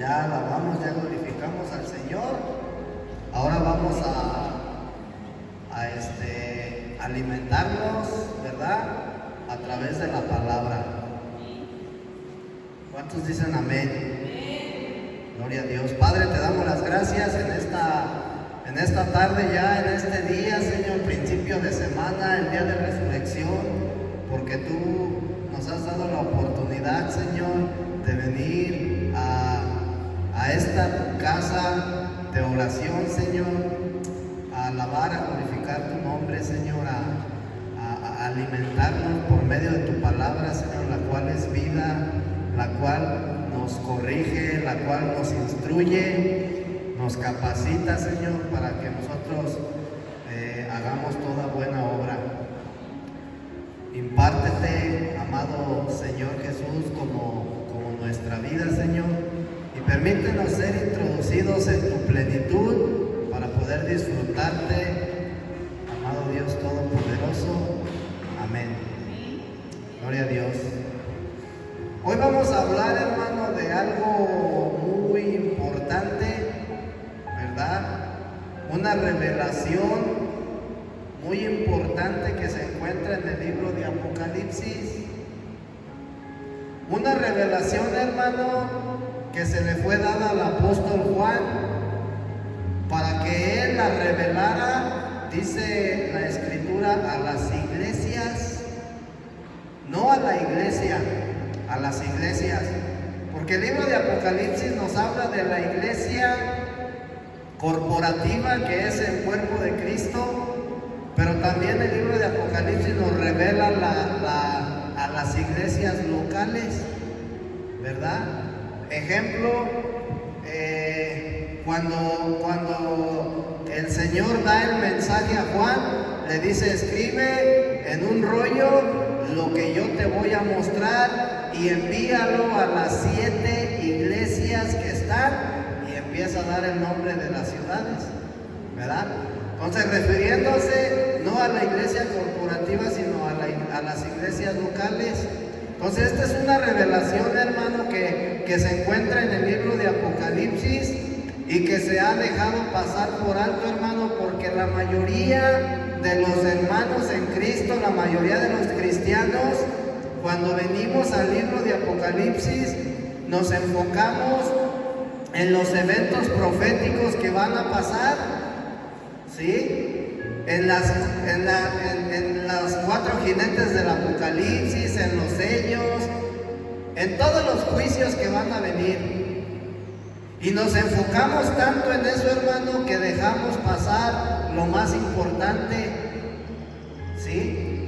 ya alabamos, ya glorificamos al Señor. Ahora vamos a alimentarnos, ¿verdad? A través de la palabra. ¿Cuántos dicen amén? Gloria a Dios. Padre, te damos las gracias en esta tarde, ya en este día, Señor, principio de semana, el día de resurrección, porque tú nos has dado la oportunidad, Señor, de venir a esta tu casa de oración, Señor, a alabar, a glorificar tu nombre, Señor, a alimentarnos por medio de tu palabra, Señor, la cual es vida, la cual nos corrige, la cual nos instruye, nos capacita, Señor, para que nosotros hagamos toda buena obra. Impártete, amado Señor Jesús, como nuestra vida, Señor, y permítenos ser introducidos en tu plenitud para poder disfrutarte, amado Dios Todopoderoso. Amén. Gloria a Dios. Hoy vamos a hablar, hermano, de algo muy importante, ¿verdad? Una revelación muy importante que se encuentra en el libro de Apocalipsis. Una revelación, hermano, que se le fue dada al apóstol Juan para que él la revelara, dice la Escritura, a las iglesias, no a la iglesia, a las iglesias, porque el libro de Apocalipsis nos habla de la iglesia corporativa, que es el cuerpo de Cristo, pero también el libro de Apocalipsis nos revela a las iglesias locales, ¿verdad? Ejemplo, cuando el Señor da el mensaje a Juan, le dice: escribe en un rollo lo que yo te voy a mostrar y envíalo a las 7 iglesias que están, y empieza a dar el nombre de las ciudades, ¿verdad? Entonces, refiriéndose no a la iglesia corporativa, sino a las iglesias locales. Entonces, esta es una revelación, hermano, que se encuentra en el libro de Apocalipsis y que se ha dejado pasar por alto, hermano, porque la mayoría de los hermanos en Cristo, la mayoría de los cristianos, cuando venimos al libro de Apocalipsis, nos enfocamos en los eventos proféticos que van a pasar, ¿sí? En las 4 jinetes del Apocalipsis, en los sellos, en todos los juicios que van a venir. Y nos enfocamos tanto en eso, hermano, que dejamos pasar lo más importante, ¿sí?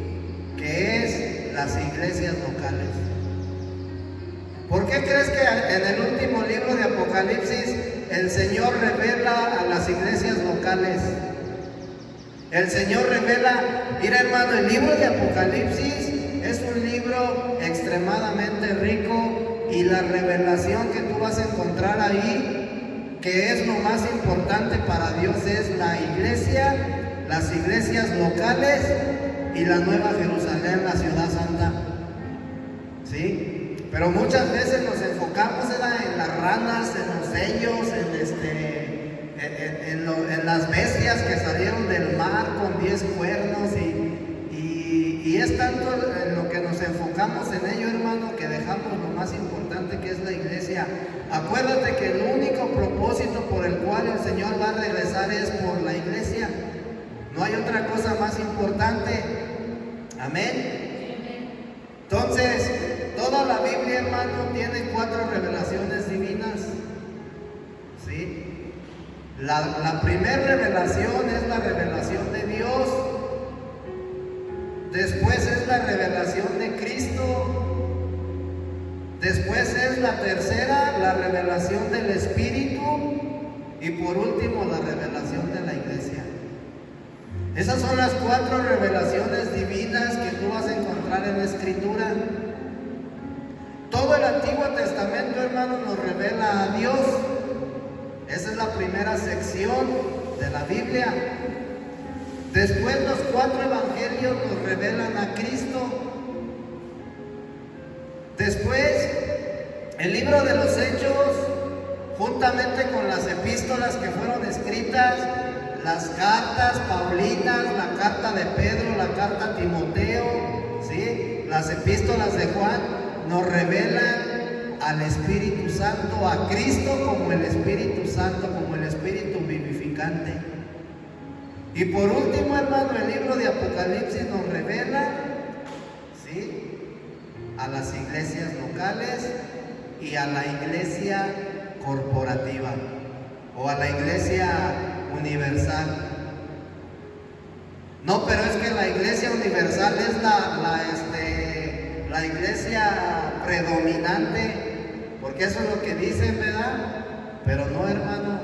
Que es las iglesias locales. ¿Por qué crees que en el último libro de Apocalipsis el Señor revela a las iglesias locales? El Señor revela, mira, hermano, el libro de Apocalipsis es un libro extremadamente rico, y la revelación que tú vas a encontrar ahí, que es lo más importante para Dios, es la iglesia, las iglesias locales y la Nueva Jerusalén, la ciudad santa, ¿sí? Pero muchas veces nos enfocamos en las ranas, en los sellos, en las bestias que salieron del mar con 10 cuernos, y es tanto en lo que nos enfocamos en ello, hermano, que dejamos lo más importante, que es la iglesia. Acuérdate que el único propósito por el cual el Señor va a regresar es por la iglesia. No hay otra cosa más importante. Amén. Entonces, toda la Biblia, hermano, tiene 4 revelaciones divinas, ¿sí? La primera revelación es la revelación de Dios. Después es la revelación de Cristo. Después es la tercera, la revelación del Espíritu. Y por último, la revelación de la iglesia. Esas son las 4 revelaciones divinas que tú vas a encontrar en la Escritura. Todo el Antiguo Testamento, hermano, nos revela a Dios. Esa es la primera sección de la Biblia. Después los 4 evangelios nos revelan a Cristo. Después el libro de los Hechos juntamente con las epístolas que fueron escritas, las cartas paulinas, la carta de Pedro, la carta a Timoteo, ¿sí? Las epístolas de Juan nos revelan al Espíritu Santo, a Cristo como el Espíritu Santo, como el Espíritu vivificante. Y por último, hermano, el libro de Apocalipsis nos revela, ¿sí?, a las iglesias locales y a la iglesia corporativa o a la iglesia universal. No, pero es que la iglesia universal es la iglesia predominante, porque eso es lo que dicen, ¿verdad? Pero no, hermano.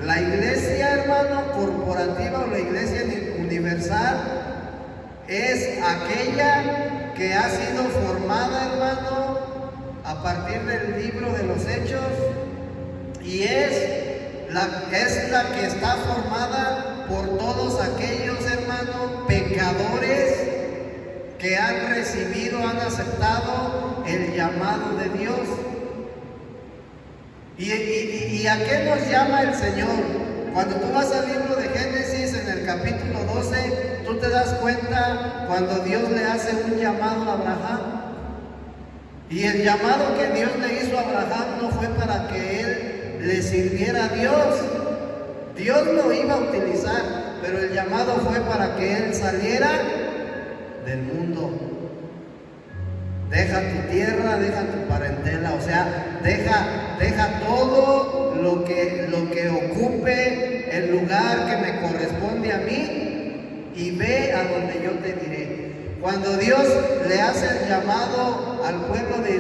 La iglesia, hermano, corporativa o la iglesia universal es aquella que ha sido formada, hermano, a partir del libro de los Hechos, y es la que está formada por todos aquellos, hermanos, pecadores que han recibido, han aceptado el llamado de Dios. ¿Y a qué nos llama el Señor? Cuando tú vas al libro de Génesis, en el capítulo 12, tú te das cuenta cuando Dios le hace un llamado a Abraham. Y el llamado que Dios le hizo a Abraham no fue para que él le sirviera a Dios. Dios lo iba a utilizar, pero el llamado fue para que él saliera del mundo. Deja tu tierra, deja tu parentela, o sea, deja todo lo que ocupe el lugar que me corresponde a mí y ve a donde yo te diré. Cuando Dios le hace el llamado al pueblo de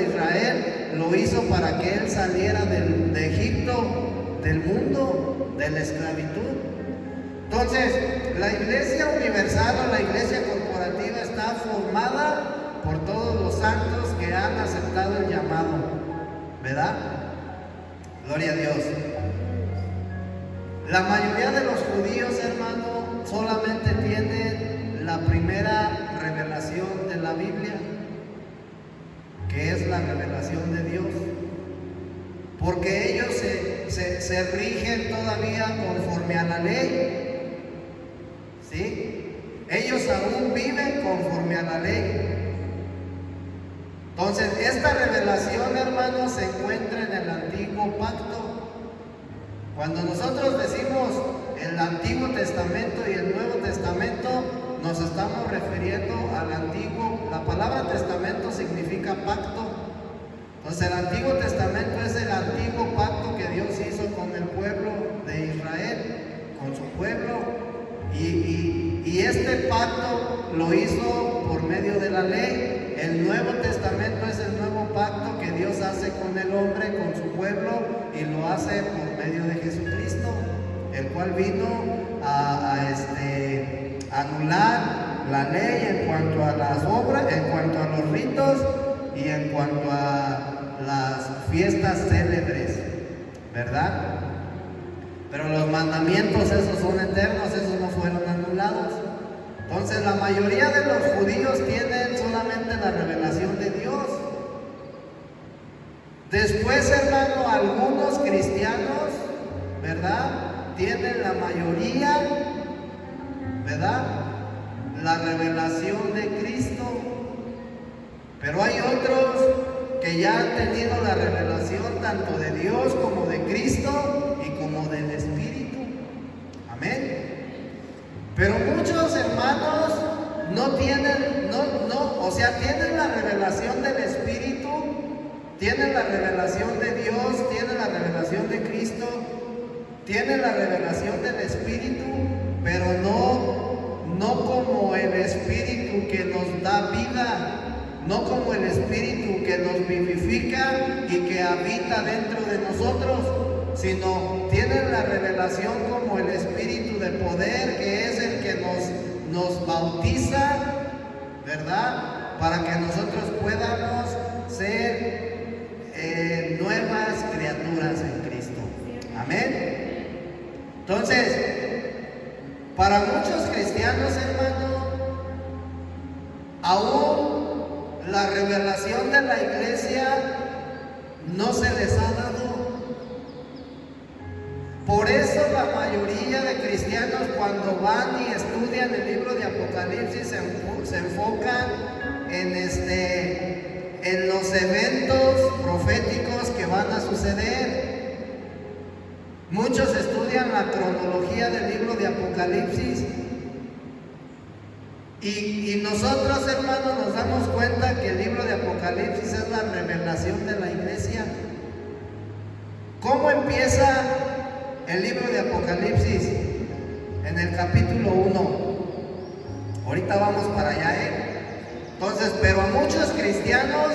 Israel, lo hizo para que él saliera de Egipto, del mundo, de la esclavitud. Entonces, la iglesia universal o la iglesia corporativa está formada por todos los santos que han aceptado el llamado, ¿verdad? Gloria a Dios. La mayoría de los judíos, hermano, solamente tienen la primera revelación de la Biblia, que es la revelación de Dios, porque ellos se rigen todavía conforme a la ley. ¿Sí? Ellos aún viven conforme a la ley. Entonces, esta revelación, hermanos, se encuentra en el Antiguo Pacto. Cuando nosotros decimos el Antiguo Testamento y el Nuevo Testamento, nos estamos refiriendo al Antiguo. La palabra testamento significa pacto. Entonces, el Antiguo Testamento es el antiguo pacto que Dios hizo con el pueblo de Israel, con su pueblo. Y este pacto lo hizo por medio de la ley. El Nuevo Testamento es el nuevo pacto que Dios hace con el hombre, con su pueblo, y lo hace por medio de Jesucristo, el cual vino a anular la ley en cuanto a las obras, en cuanto a los ritos y en cuanto a las fiestas célebres, ¿verdad? Pero los mandamientos, esos son eternos, esos no fueron anulados. Entonces, la mayoría de los judíos tienen solamente la revelación de Dios. Después, hermano, algunos cristianos, ¿verdad?, tienen la mayoría, ¿verdad?, la revelación de Cristo. Pero hay otros que ya han tenido la revelación tanto de Dios como de Cristo y como del Espíritu. Amén. Pero muchos hermanos no tienen, tienen la revelación del Espíritu, tienen la revelación de Dios, tienen la revelación de Cristo, tienen la revelación del Espíritu, pero no como el Espíritu que nos da vida, no como el Espíritu que nos vivifica y que habita dentro de nosotros, sino tienen la revelación como el Espíritu de poder, que es el que nos bautiza, ¿verdad?, para que nosotros podamos ser nuevas criaturas en Cristo. Amén. Entonces, para muchos cristianos, hermano, aún la revelación de la iglesia no se les ha dado. Por eso la mayoría de cristianos, cuando van y estudian el libro de Apocalipsis, se enfocan en los eventos proféticos que van a suceder. Muchos estudian la cronología del libro de Apocalipsis y nosotros, hermanos, nos damos cuenta que el libro de Apocalipsis es la revelación de la iglesia. ¿Cómo empieza el libro de Apocalipsis? En el capítulo 1. Ahorita vamos para allá, Entonces, pero a muchos cristianos,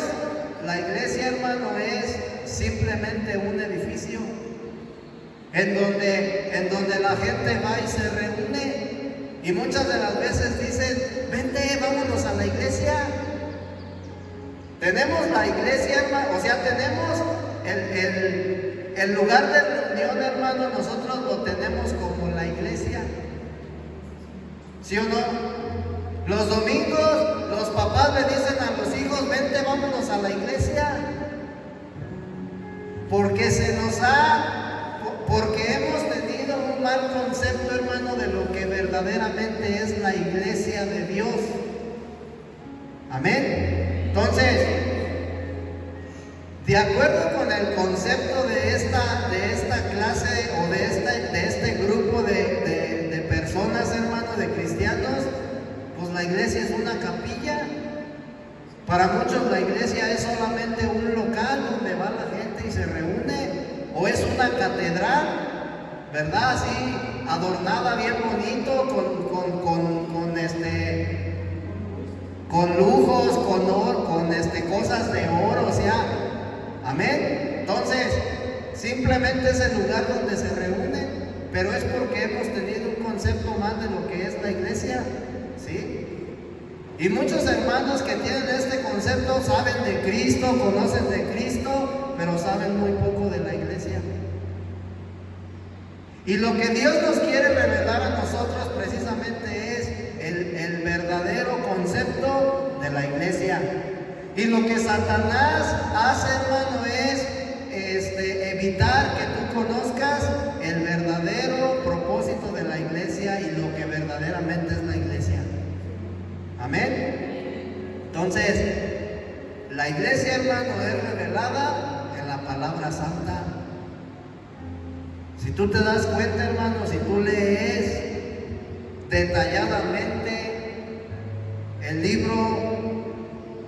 la iglesia, hermano, es simplemente un edificio en donde la gente va y se reúne. Y muchas de las veces dicen: vente, vámonos a la iglesia. Tenemos la iglesia, hermano, o sea, tenemos el lugar de reunión, hermano, nosotros lo tenemos como la iglesia. ¿Sí o no? Los domingos los papás le dicen a los hijos: vente, vámonos a la iglesia. Porque hemos tenido un mal concepto, hermano, de lo que verdaderamente es la iglesia de Dios. Amén. Entonces, de acuerdo con el concepto de esta clase o de este grupo de personas, hermano, de cristianos, pues la iglesia es una capilla. Para muchos la iglesia es solamente un local donde va la gente y se reúne, o es una catedral, ¿verdad? Así, adornada bien bonito, con lujos, con cosas de oro, o sea, amén. Entonces, simplemente es el lugar donde se reúnen, pero es porque hemos tenido un concepto más de lo que es la iglesia, ¿sí? Y muchos hermanos que tienen este concepto saben de Cristo, conocen de Cristo, pero saben muy poco de la iglesia. Y lo que Dios nos quiere revelar a nosotros precisamente es el verdadero concepto de la iglesia. Y lo que Satanás hace, hermano, es evitar que tú conozcas el verdadero propósito de la iglesia y lo que verdaderamente es la iglesia. Amén. Entonces, la iglesia, hermano, es revelada en la palabra santa. Si tú te das cuenta, hermano, si tú lees detalladamente el libro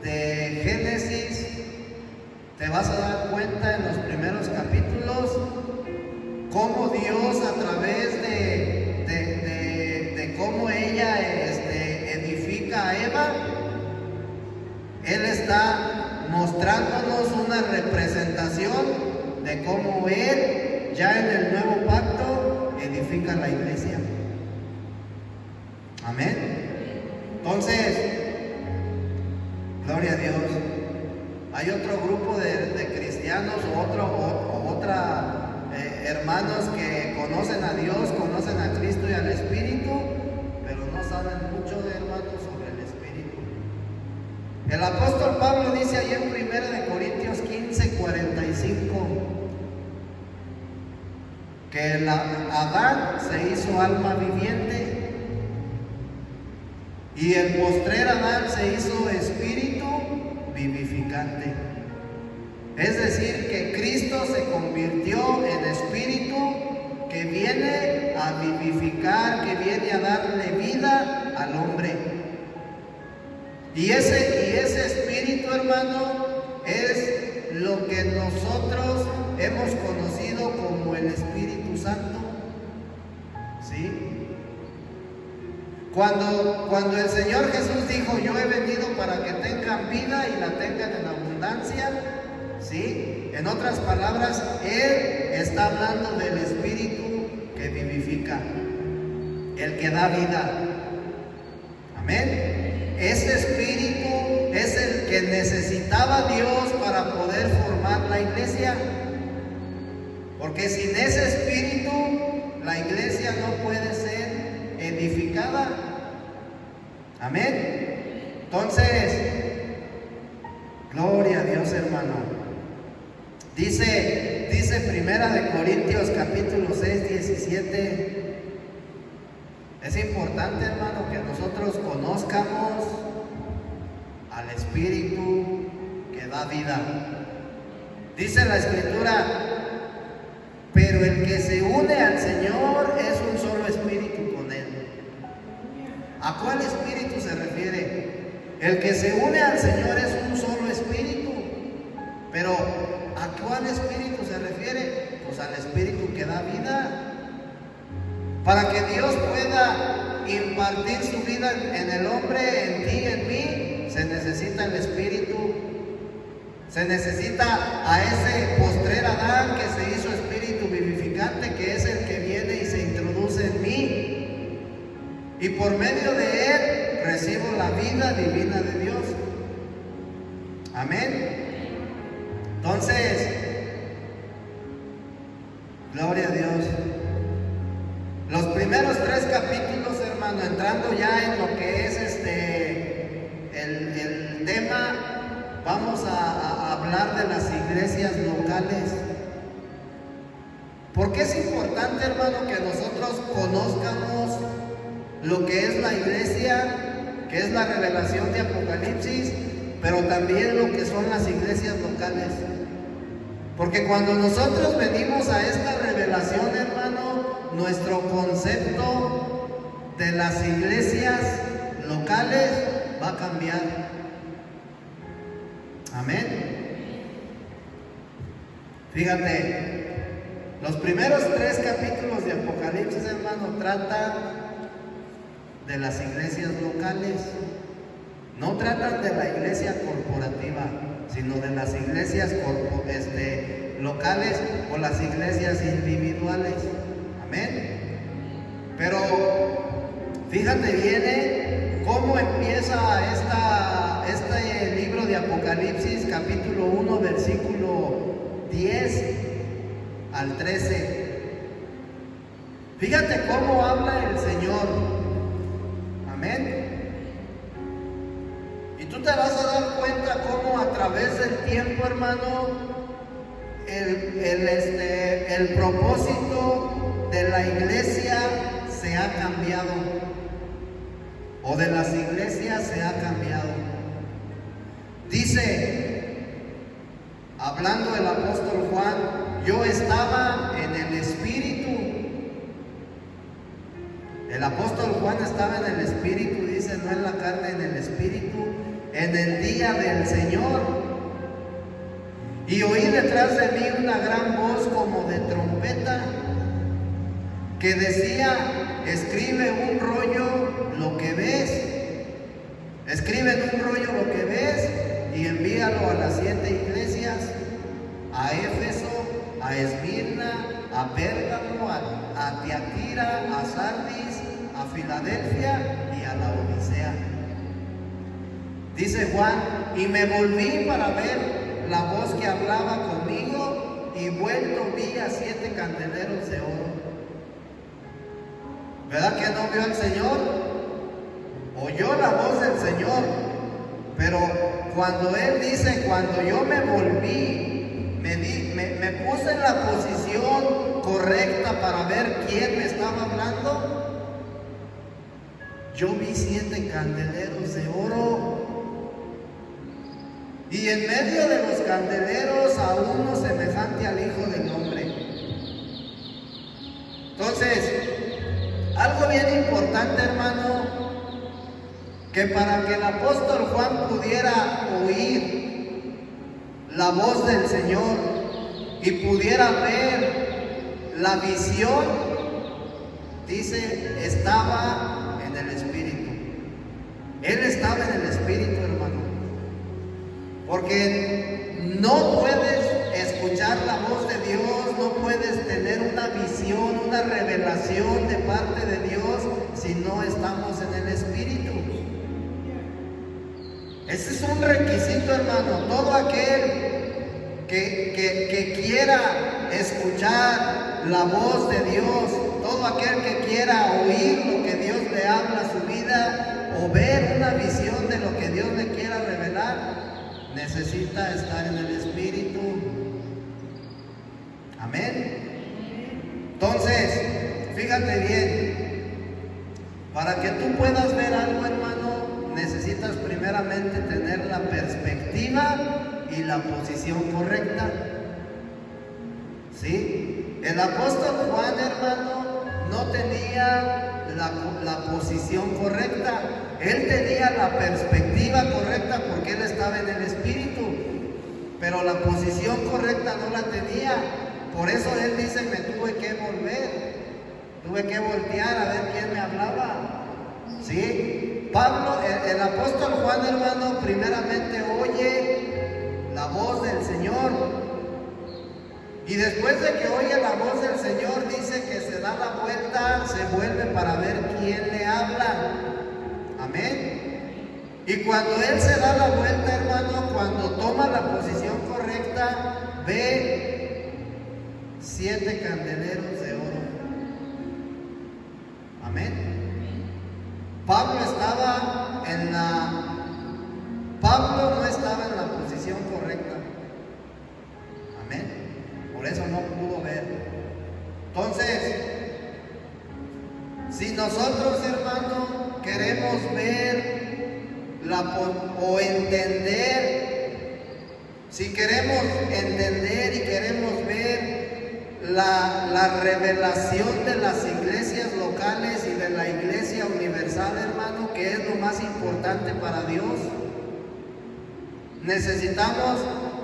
de Génesis, te vas a dar cuenta en los primeros capítulos cómo Dios, a través de cómo ella edifica a Eva, Él está mostrándonos una representación de cómo Él, ya en el nuevo pacto, edifica la iglesia. Amén. Entonces, gloria a Dios. Hay otro grupo de cristianos o otra hermanos que conocen a Dios, conocen a Cristo y al Espíritu, pero no saben mucho, hermanos, sobre el Espíritu. El apóstol Pablo dice ahí en 1 Corintios 15:45 que Adán se hizo alma viviente y el postrer Adán se hizo espíritu vivificante. Es decir, que Cristo se convirtió en espíritu que viene a vivificar, que viene a darle vida al hombre. Y ese espíritu, hermano, es lo que nosotros hemos conocido como el Espíritu Santo. ¿Sí? Cuando el Señor Jesús dijo: yo he venido para que tengan vida y la tengan en abundancia, ¿sí? En otras palabras, Él está hablando del Espíritu que vivifica, el que da vida. Amén. Ese Espíritu es el que necesitaba Dios para poder formar la iglesia, porque sin ese Espíritu la iglesia no puede ser edificada. Amén. Entonces, gloria a Dios, hermano. Dice Primera de Corintios capítulo 6, 17. Es importante, hermano, que nosotros conozcamos al Espíritu que da vida. Dice la Escritura: pero el que se une al Señor es un solo espíritu con Él. ¿A cuál espíritu se refiere? El que se une al Señor es un solo espíritu. Pero ¿a cuál espíritu se refiere? Pues al espíritu que da vida. Para que Dios pueda impartir su vida en el hombre, en ti, en mí, se necesita el espíritu. Se necesita a ese postrer Adán que se hizo espíritu vivificante, que es el que viene y se introduce en mí. Y por medio de él recibo la vida divina de Dios. Amén. Entonces, gloria a Dios. Los primeros 3 capítulos, hermano, entrando ya en lo que es el tema, vamos a hablar de las iglesias locales. Porque es importante, hermano, que nosotros conozcamos lo que es la iglesia, que es la revelación de Apocalipsis, pero también lo que son las iglesias locales. Porque cuando nosotros venimos a esta revelación, hermano, nuestro concepto de las iglesias locales va a cambiar. Amén. Fíjate, los primeros 3 capítulos de Apocalipsis, hermano, tratan de las iglesias locales. No tratan de la iglesia corporativa, sino de las iglesias locales o las iglesias individuales. Amén. Pero fíjate bien cómo empieza este libro de Apocalipsis, capítulo 1, versículo 10 al 13. Fíjate cómo habla el Señor. Amén. Y tú te vas a dar cuenta cómo a través del tiempo, hermano, el propósito de la iglesia se ha cambiado, o de las iglesias se ha cambiado. Dice, hablando el apóstol Juan: yo estaba en el Espíritu. El apóstol Juan estaba en el Espíritu, dice, no en la carne, en el Espíritu, en el día del Señor. Y oí detrás de mí una gran voz como de trompeta que decía: escribe un rollo lo que ves. Escribe en un rollo lo que ves y envíalo a las 7 iglesias: a Éfeso, a Esmirna, a Pérgamo, a Tiatira, a Sardis, a Filadelfia y a la Odisea. Dice Juan: y me volví para ver la voz que hablaba conmigo, y vuelto vi a 7 candeleros de oro. ¿Verdad que no vio al Señor? Oyó la voz del Señor. Pero cuando Él dice, cuando yo me volví, me puse en la posición correcta para ver quién me estaba hablando, yo vi 7 candeleros de oro. Y en medio de los candeleros a uno semejante al Hijo del Hombre. Entonces, algo bien importante, hermano, que para que el apóstol Juan pudiera oír la voz del Señor y pudiera ver la visión, dice, estaba en el Espíritu. Él estaba en el Espíritu, hermano. Porque no puedes escuchar la voz de Dios, no puedes tener una visión, una revelación de parte de Dios si no estamos en el Espíritu. Ese es un requisito, hermano. Todo aquel que quiera escuchar la voz de Dios, todo aquel que quiera oír lo que Dios le habla a su vida o ver una visión de lo que Dios le quiera revelar, necesita estar en el Espíritu. Amén. Entonces, fíjate bien, para que tú puedas ver algo, hermano, necesitas primeramente tener la perspectiva y la posición correcta. ¿Sí? El apóstol Juan, hermano, no tenía la posición correcta. Él tenía la perspectiva correcta porque él estaba en el Espíritu, pero la posición correcta no la tenía. Por eso él dice, me tuve que tuve que voltear a ver quién me hablaba. ¿Sí? Pablo, el apóstol Juan, hermano, primeramente oye la voz del Señor. Y después de que oye la voz del Señor, dice que se da la vuelta, se vuelve para ver quién le habla. Amén. Y cuando él se da la vuelta, hermano, cuando toma la posición correcta, ve 7 candeleros de oro. Amén. Pablo no estaba en la posición correcta. Amén. Por eso no pudo ver. Entonces, si nosotros, hermano, queremos ver o entender, si queremos entender y queremos ver la revelación de las iglesias locales y de la iglesia universal, hermano, que es lo más importante para Dios, necesitamos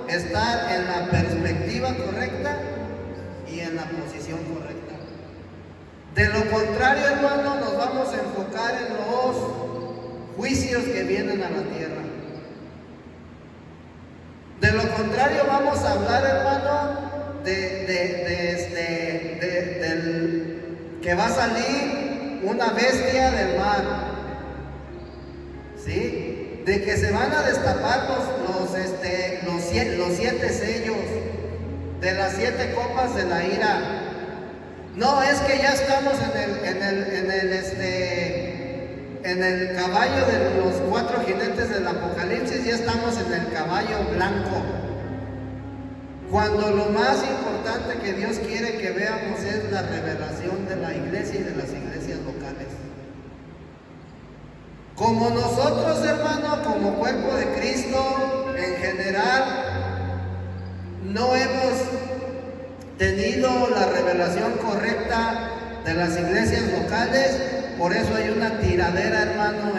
estar en la perspectiva correcta y en la posición correcta. De lo contrario, hermano, nos vamos a enfocar en los juicios que vienen a la tierra. De lo contrario, vamos a hablar, hermano, del que va a salir una bestia del mar. ¿Sí? De que se van a destapar los 7 sellos de las 7 copas de la ira. No, es que ya estamos en el caballo de los 4 jinetes del Apocalipsis, ya estamos en el caballo blanco. Cuando lo más importante que Dios quiere que veamos es la revelación de la iglesia y de las iglesias locales. Como nosotros, hermano, como cuerpo de Cristo, en general, no hemos tenido la revelación correcta de las iglesias locales, por eso hay una tiradera, hermano,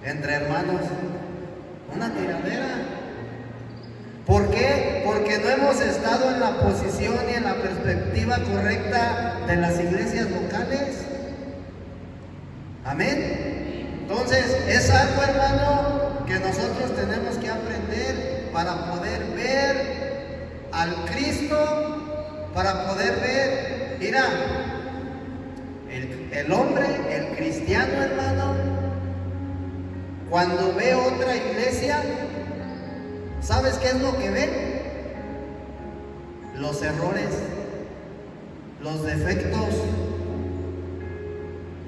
entre hermanos. Una tiradera. ¿Por qué? Porque no hemos estado en la posición y en la perspectiva correcta de las iglesias locales. Amén. Entonces, es algo, hermano, que nosotros tenemos que aprender para poder ver al Cristo, para poder ver, mira, el hombre, el cristiano, hermano, cuando ve otra iglesia, ¿sabes qué es lo que ve? Los errores, los defectos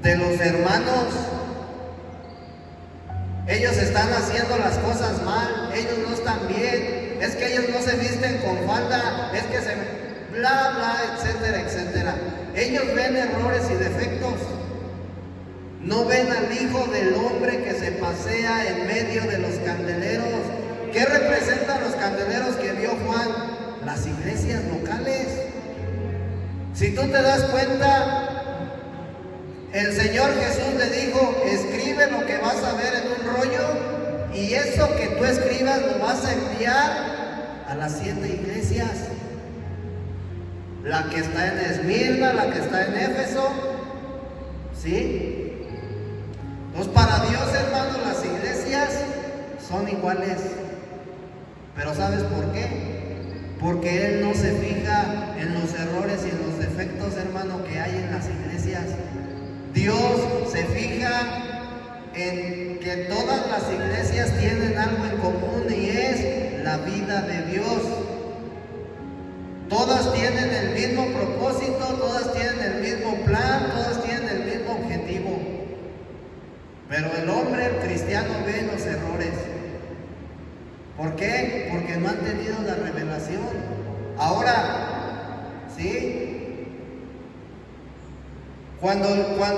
de los hermanos. Ellos están haciendo las cosas mal, ellos no están bien, es que ellos no se visten con falda, es que se bla bla, etcétera, etcétera. Ellos ven errores y defectos. No ven al Hijo del Hombre que se pasea en medio de los candeleros. ¿Qué representan los candeleros que vio Juan? Las iglesias locales. Si tú te das cuenta, el Señor Jesús le dijo, escribe lo que vas a ver en un rollo, y eso que tú escribas lo vas a enviar a las 7 iglesias. La que está en Esmirna, la que está en Éfeso. ¿Sí? Entonces, para Dios, hermano, las iglesias son iguales. Pero ¿sabes por qué? Porque Él no se fija en los errores y en los defectos, hermano, que hay en las iglesias. Dios se fija en que todas las iglesias tienen algo en común, y es la vida de Dios. Todas tienen el mismo propósito, todas tienen el mismo plan, todas tienen el mismo objetivo. Pero el hombre, el cristiano, ve los errores. ¿Por qué? Porque no han tenido la revelación. Ahora, ¿sí? Cuando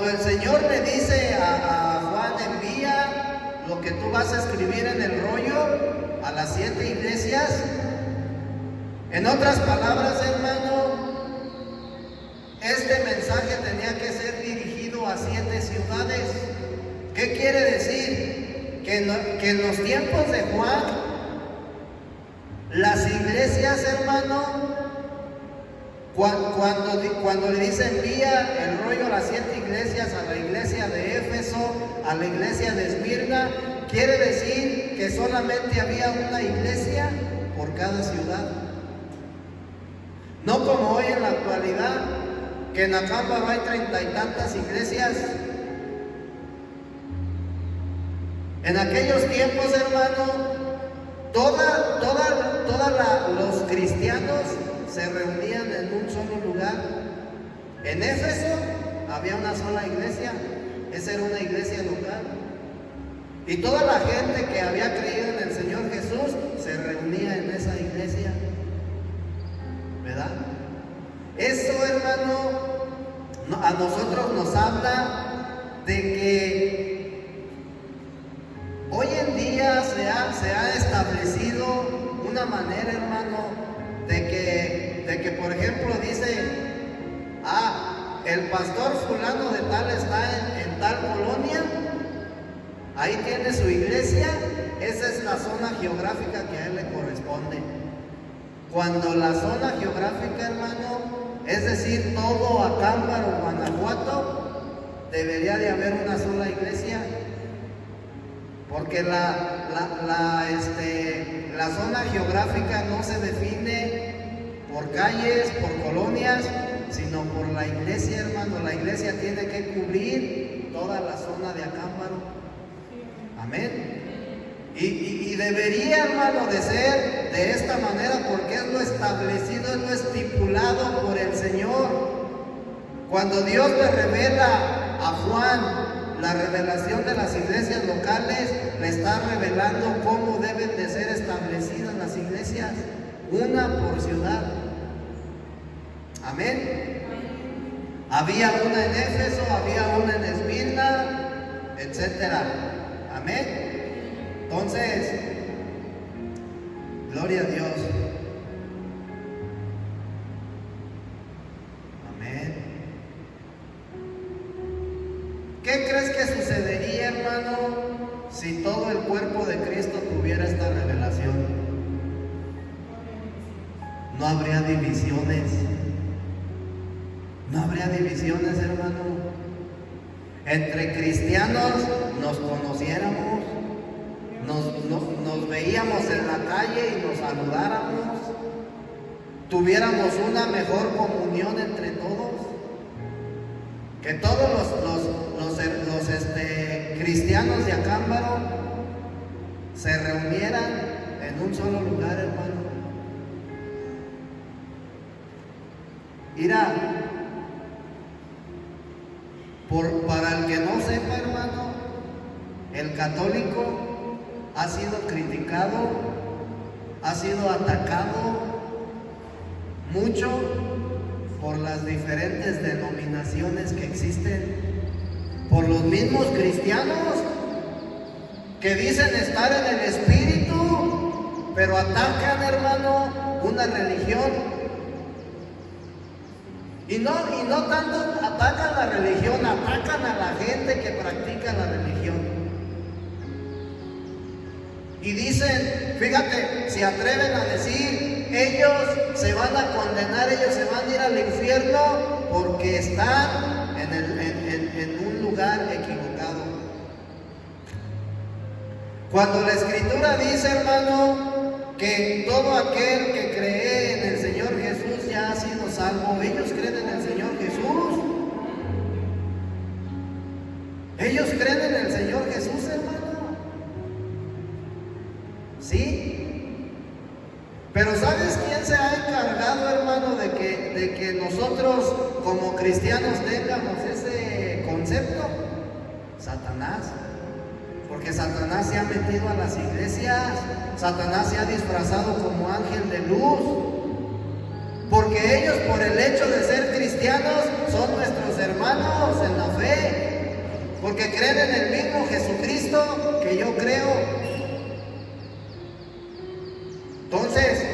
el Señor le dice a Juan, envía lo que tú vas a escribir en el rollo a las 7 iglesias, en otras palabras, hermano, este mensaje tenía que ser dirigido a 7 ciudades. ¿Qué quiere decir? Que en los tiempos de Juan, las iglesias, hermano, cuando le dice envía el rollo a las 7 iglesias, a la iglesia de Éfeso, a la iglesia de Esmirna, quiere decir que solamente había una iglesia por cada ciudad. No como hoy en la actualidad, que en Acámbaro hay 30 y tantas iglesias. En aquellos tiempos, hermano, los cristianos se reunían en un solo lugar. En Éfeso había una sola iglesia, esa era una iglesia local. Y toda la gente que había creído en el Señor Jesús se reunía en esa iglesia. ¿Verdad? Eso, hermano, a nosotros nos habla de que hoy en día se ha establecido una manera, hermano, de que por ejemplo dice, el pastor fulano de tal está en tal colonia, ahí tiene su iglesia, esa es la zona geográfica que a él le corresponde. Cuando la zona geográfica, hermano, es decir, todo Acámbaro, Guanajuato, debería de haber una sola iglesia, porque la zona geográfica no se define por calles, por colonias, sino por la iglesia, hermano. La iglesia tiene que cubrir toda la zona de Acámbaro. Amén. Y debería, hermano, de ser de esta manera, porque es lo establecido, es lo estipulado por el Señor. Cuando Dios le revela a Juan la revelación de las iglesias locales, le está revelando cómo deben de ser establecidas las iglesias, una por ciudad. Amén. Había una en Éfeso, había una en Esmirna, etcétera. Amén. Entonces, gloria a Dios. Amén. ¿Qué crees que sucedería, hermano, si todo el cuerpo de Cristo tuviera esta revelación? No habría divisiones. No habría divisiones, hermano. Entre cristianos nos conociéramos, nos veíamos en la calle y nos saludáramos, tuviéramos una mejor comunión entre todos, que todos los cristianos de Acámbaro se reunieran en un solo lugar, hermano. Mira, para el que no sepa, hermano, el católico ha sido criticado, ha sido atacado mucho por las diferentes denominaciones que existen, por los mismos cristianos que dicen estar en el Espíritu, pero atacan, hermano, una religión. Y no tanto atacan la religión, atacan a la gente que practica la religión. Y dicen, fíjate, se atreven a decir, ellos se van a condenar, ellos se van a ir al infierno porque están en un lugar equivocado. Cuando la Escritura dice, hermano, que todo aquel que cree en el Señor Jesús ya ha sido salvo, ellos creen en el Señor Jesús. Ellos creen en el Señor Jesús, hermano. ¿Sí? Pero ¿sabes quién se ha encargado, hermano, de que nosotros como cristianos tengamos ese concepto? Satanás. Porque Satanás se ha metido a las iglesias, Satanás se ha disfrazado como ángel de luz porque ellos, por el hecho de ser cristianos, son nuestros hermanos en la fe, porque creen en el mismo Jesucristo que yo creo. Entonces,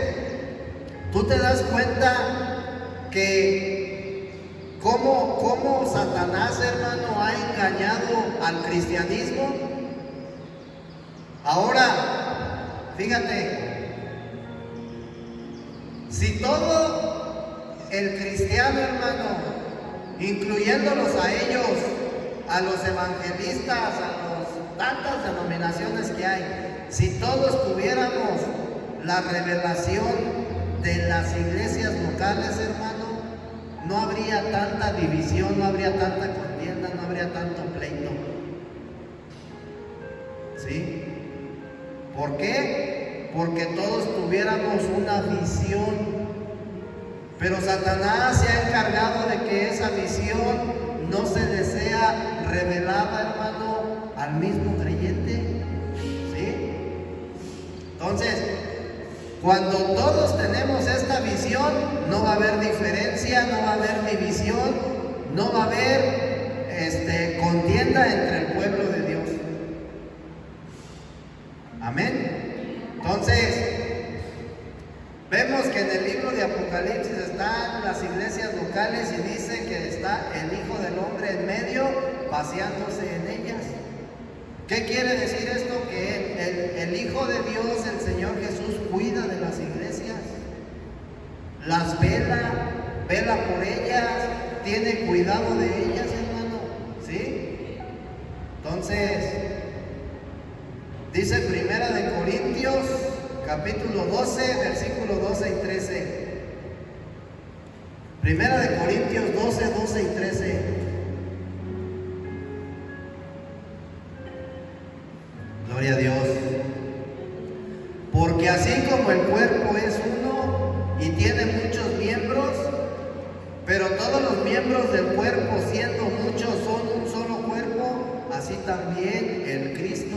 tú te das cuenta que cómo Satanás, hermano, ha engañado al cristianismo. Ahora, fíjate, si todo el cristiano, hermano, incluyéndolos a ellos, a los evangelistas, a las tantas denominaciones que hay, si todos tuviéramos la revelación de las iglesias locales, hermano, no habría tanta división, no habría tanta contienda, no habría tanto pleito. ¿Sí? ¿Por qué? Porque todos tuviéramos una visión. Pero Satanás se ha encargado de que esa visión no se le sea revelada, hermano, al mismo creyente. ¿Sí? Entonces, cuando todos tenemos esta visión, no va a haber diferencia, no va a haber división, no va a haber contienda entre el pueblo de Dios. Amén. Entonces, vemos que en el libro de Apocalipsis están las iglesias locales y dice que está el Hijo del Hombre en medio, paseándose en ellas. ¿Qué quiere decir esto? Que el Hijo de Dios, el Señor Jesús, cuida de las iglesias, las vela por ellas, tiene cuidado de ellas, hermano. ¿Sí? Entonces, dice Primera de Corintios, capítulo 12, versículos 12 y 13. Primera de Corintios 12, 12 y 13. Gloria a Dios. Porque así como el cuerpo es uno y tiene muchos miembros, pero todos los miembros del cuerpo, siendo muchos, son un solo cuerpo, así también el Cristo.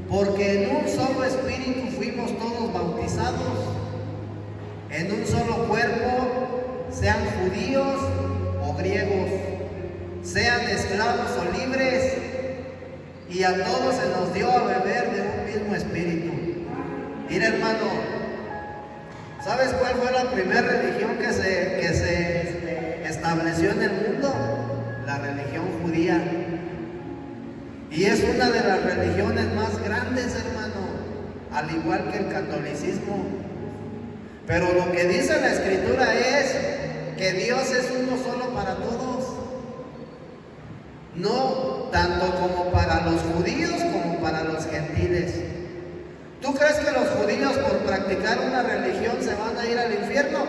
Porque en un solo espíritu fuimos todos bautizados, en un solo cuerpo, sean judíos o griegos, sean esclavos o libres, y a todos se nos dio a beber de un mismo espíritu. Mira, hermano, ¿sabes cuál fue la primera religión que se estableció en el mundo? La religión judía. Y es una de las religiones más grandes, hermano, al igual que el catolicismo. Pero lo que dice la Escritura es que Dios es uno solo para todos. No tanto como para los judíos como para los gentiles. ¿Tú crees que los judíos por practicar una religión se van a ir al infierno?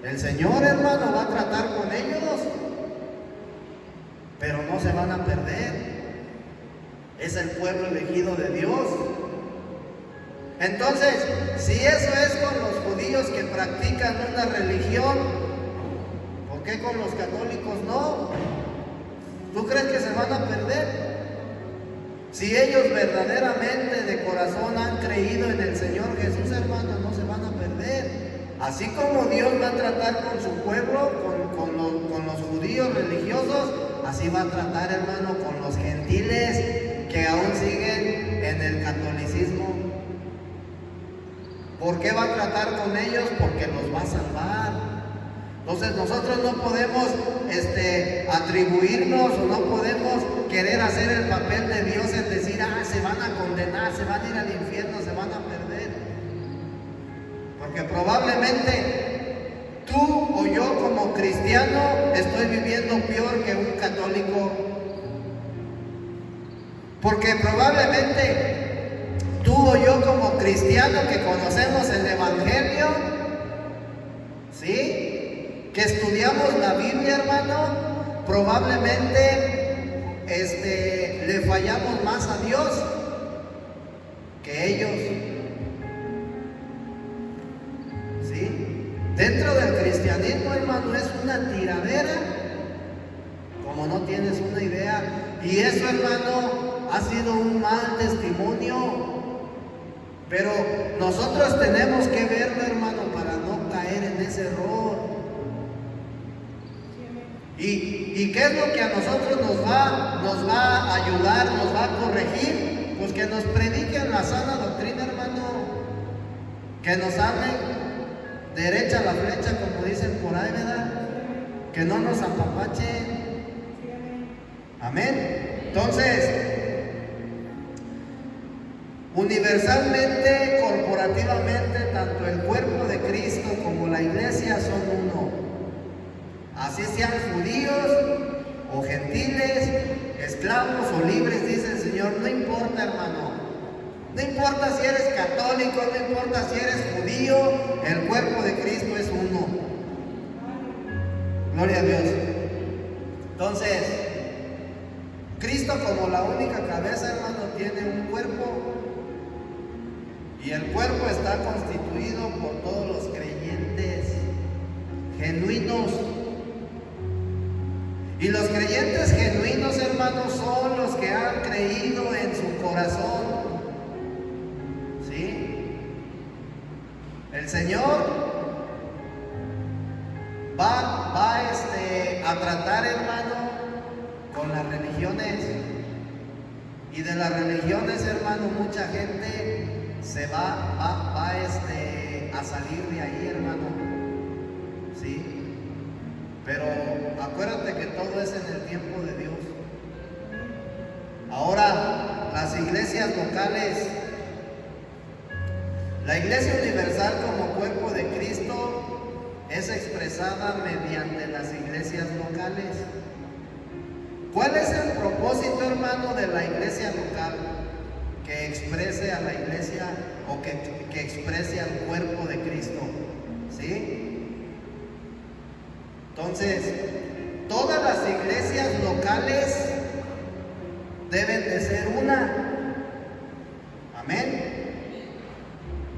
El Señor, hermano, va a tratar con ellos, pero no se van a perder. Es el pueblo elegido de Dios. Entonces, si eso es con los judíos que practican una religión, ¿por qué con los católicos no? ¿Tú crees que se van a perder? Si ellos verdaderamente de corazón han creído en el Señor Jesús, hermano, no se van a perder. Así como Dios va a tratar con su pueblo, con los judíos religiosos, así va a tratar, hermano, con los gentiles que aún siguen en el catolicismo. ¿Por qué va a tratar con ellos? Porque los va a salvar. Entonces nosotros no podemos atribuirnos o no podemos querer hacer el papel de Dios en decir, se van a condenar, se van a ir al infierno, se van a perder. Porque probablemente tú o yo como cristiano estoy viviendo peor que un católico. Porque probablemente tú o yo como cristiano que conocemos el Evangelio, ¿sí?, que estudiamos la Biblia, hermano, probablemente le fallamos más a Dios que ellos. ¿Sí? Dentro del cristianismo, hermano, es una tiradera, como no tienes una idea. Y eso, hermano, ha sido un mal testimonio. Pero nosotros tenemos que verlo, hermano, para en ese error. ¿Y qué es lo que a nosotros nos va a ayudar, nos va a corregir? Pues que nos prediquen la sana doctrina, hermano. Que nos hablen derecha la flecha, como dicen por ahí, ¿verdad? Que no nos apapachen. Amén. Entonces, universalmente, corporativamente, tanto el cuerpo de Cristo como la iglesia son uno. Así sean judíos o gentiles, esclavos o libres, dice el Señor, no importa, hermano. No importa si eres católico, no importa si eres judío, el cuerpo de Cristo es uno. Gloria a Dios. Entonces, Cristo como la única cabeza, hermano, tiene un cuerpo. Y el cuerpo está constituido por todos los creyentes genuinos. Y los creyentes genuinos, hermanos, son los que han creído en su corazón. ¿Sí? El Señor va a tratar, hermano, con las religiones. Y de las religiones, hermano, mucha gente se va a salir de ahí, hermano. ¿Sí? Pero acuérdate que todo es en el tiempo de Dios. Ahora, las iglesias locales, la iglesia universal como cuerpo de Cristo es expresada mediante las iglesias locales. ¿Cuál es el propósito, hermano, de la iglesia local? Que exprese a la iglesia o que exprese al cuerpo de Cristo. ¿Sí? Entonces, todas las iglesias locales deben de ser una. Amén.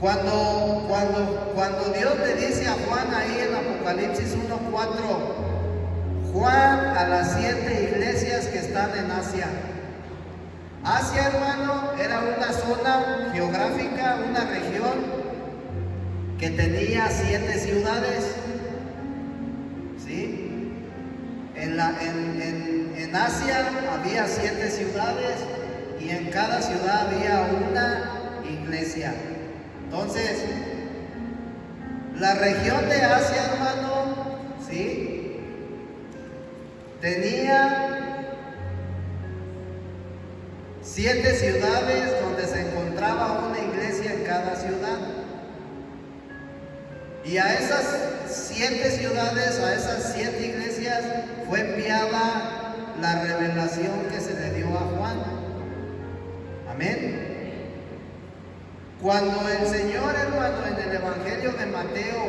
Cuando Dios le dice a Juan ahí en Apocalipsis 1:4, Juan a las 7 iglesias que están en Asia. Asia, hermano, era una zona geográfica, una región que tenía 7 ciudades. ¿Sí? En Asia había 7 ciudades y en cada ciudad había una iglesia. Entonces, la región de Asia, hermano, ¿sí?, tenía 7 ciudades donde se encontraba una iglesia en cada ciudad. Y a esas 7 ciudades, a esas 7 iglesias, fue enviada la revelación que se le dio a Juan. Amén. Cuando el Señor, hermano, en el Evangelio de Mateo,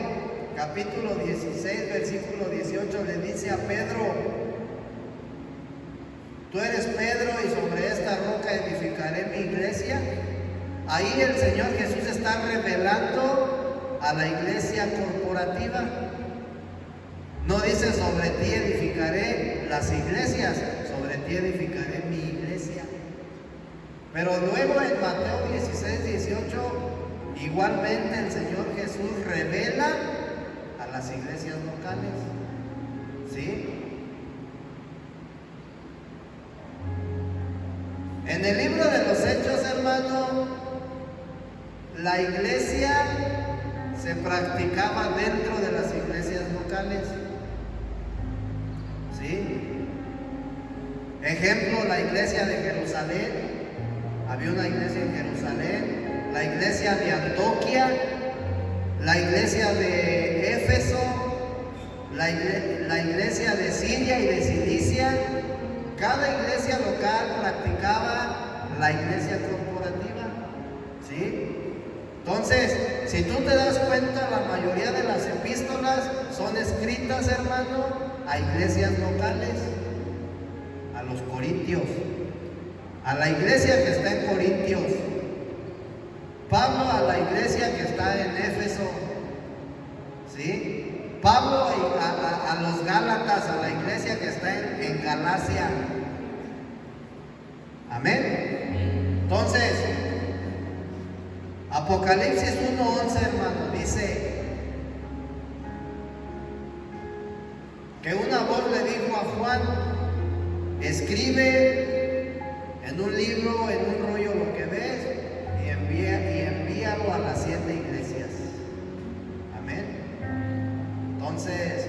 capítulo 16, versículo 18, le dice a Pedro: tú eres Pedro y sobre esta roca edificaré mi iglesia. Ahí el Señor Jesús está revelando a la iglesia corporativa. No dice sobre ti edificaré las iglesias, sobre ti edificaré mi iglesia. Pero luego en Mateo 16, 18, igualmente el Señor Jesús revela a las iglesias locales. ¿Sí? En el libro de los Hechos, hermano, la iglesia se practicaba dentro de las iglesias locales. ¿Sí? Ejemplo, la iglesia de Jerusalén. Había una iglesia en Jerusalén, la iglesia de Antioquía, la iglesia de Éfeso, la iglesia de Siria y de Cilicia. Cada iglesia local practicaba la iglesia corporativa. ¿Sí? Entonces, si tú te das cuenta, la mayoría de las epístolas son escritas, hermano, a iglesias locales, a los corintios, a la iglesia que está en Corintios, Pablo a la iglesia que está en Éfeso, ¿sí? Pablo a los Gálatas, a la iglesia que está en Galacia. Amén. Entonces, Apocalipsis 1:11, hermano, dice: que una voz le dijo a Juan: escribe en un libro, en un rollo lo que ves y envíalo a las 7 iglesias. Amén. Entonces,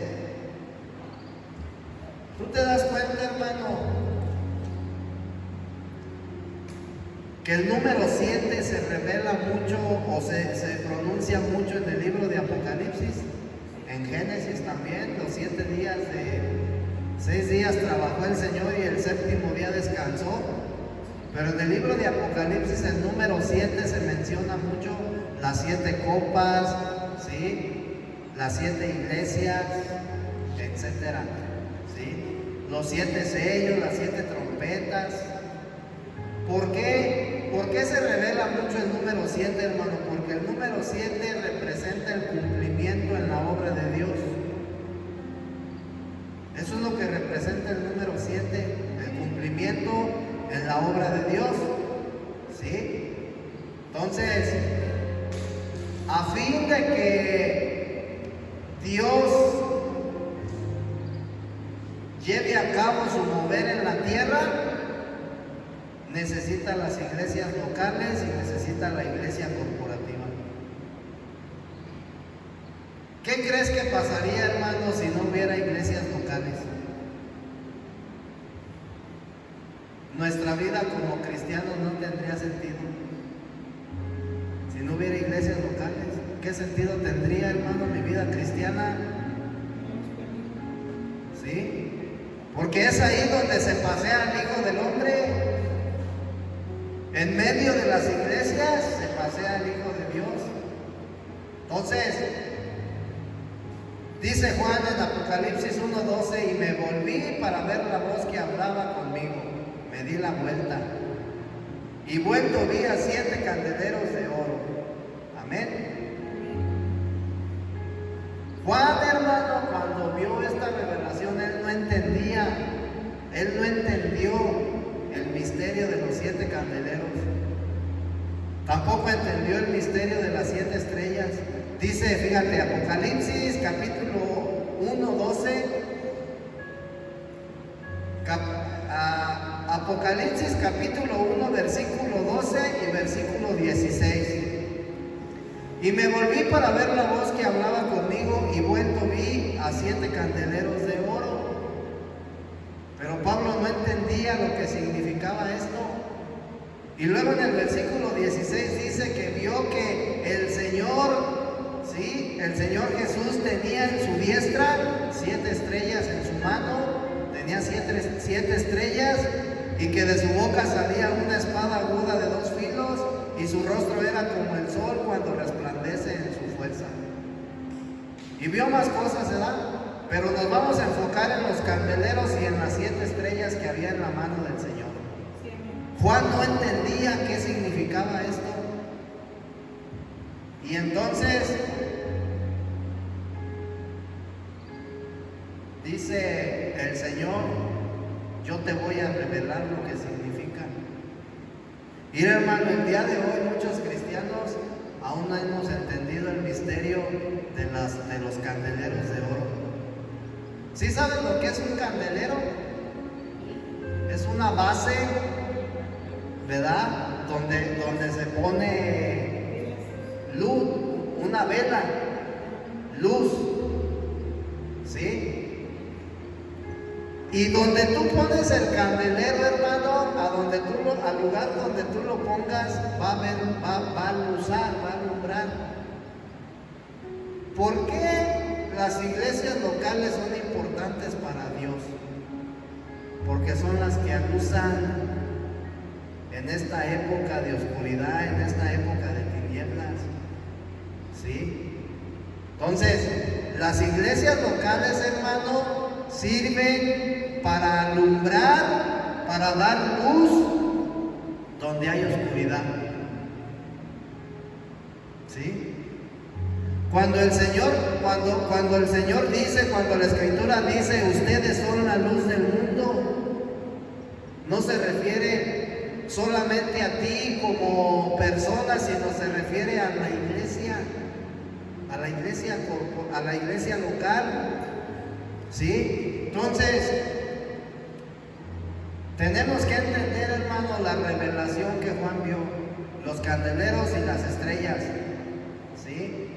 tú te das cuenta, hermano, que el número 7 se revela mucho o se pronuncia mucho en el libro de Apocalipsis, en Génesis también. Los 7 días 6 días trabajó el Señor y el séptimo día descansó. Pero en el libro de Apocalipsis, el número 7 se menciona mucho: las 7 copas, ¿sí? Las 7 iglesias, etcétera, ¿sí? Los 7 sellos, las 7 trompetas. ¿Por qué? ¿Por qué se revela mucho el número 7, hermano? Porque el número 7 representa el cumplimiento en la obra de Dios. Eso es lo que representa el número 7, el cumplimiento en la obra de Dios, ¿sí? Entonces, a fin de que Dios lleve a cabo su mover en la tierra, necesita las iglesias locales y necesita la iglesia corporativa. ¿Qué crees que pasaría, hermano, si no hubiera iglesias locales? Nuestra vida como cristianos no tendría sentido. Si no hubiera iglesias locales, ¿qué sentido tendría, hermano, mi vida cristiana? ¿Sí? Porque es ahí donde se pasea el Hijo del Hombre. En medio de las iglesias se pasea el Hijo de Dios. Entonces, dice Juan en Apocalipsis 1:12: y me volví para ver la voz que hablaba conmigo. Me di la vuelta y vuelto vi a 7 candeleros de oro. Amén. Juan, hermano, cuando vio esta revelación, él no entendió el misterio de los 7 candeleros. Tampoco entendió el misterio de las 7 estrellas. Dice, fíjate, Apocalipsis capítulo 1:12, Apocalipsis capítulo 1, versículo 12 y versículo 16. Y me volví para ver la voz que hablaba conmigo, y vuelto vi a 7 candeleros de oro. Pero Pablo no entendía lo que significaba esto. Y luego en el versículo 16 dice que vio que el Señor, ¿sí? El Señor Jesús tenía en su diestra 7 estrellas, en su mano tenía 7 estrellas, y que de su boca salía una espada aguda de 2 filos, y su rostro era como el sol cuando resplandece en su fuerza. Y vio más cosas, ¿verdad? Pero nos vamos a enfocar en los candeleros y en las 7 estrellas que había en la mano del Señor. Juan no entendía qué significaba esto. Y entonces dice el Señor: yo te voy a revelar lo que significa. Mira, hermano, el día de hoy muchos cristianos aún no hemos entendido el misterio de los candeleros de oro. ¿Sí saben lo que es un candelero? Es una base, ¿verdad? Donde se pone luz, una vela, luz, ¿sí? Y donde tú pones el candelero, hermano, al lugar donde tú lo pongas, va a luzar, va a alumbrar. ¿Por qué las iglesias locales son importantes para Dios? Porque son las que aluzan en esta época de oscuridad, en esta época de tinieblas, ¿sí? Entonces, las iglesias locales, hermano, sirven para alumbrar, para dar luz donde hay oscuridad, ¿sí? Cuando el Señor dice, cuando la Escritura dice, ustedes son la luz del mundo, no se refiere solamente a ti como persona, sino se refiere a la iglesia local, ¿sí? Entonces, tenemos que entender, hermano, la revelación que Juan vio, los candeleros y las estrellas. ¿Sí?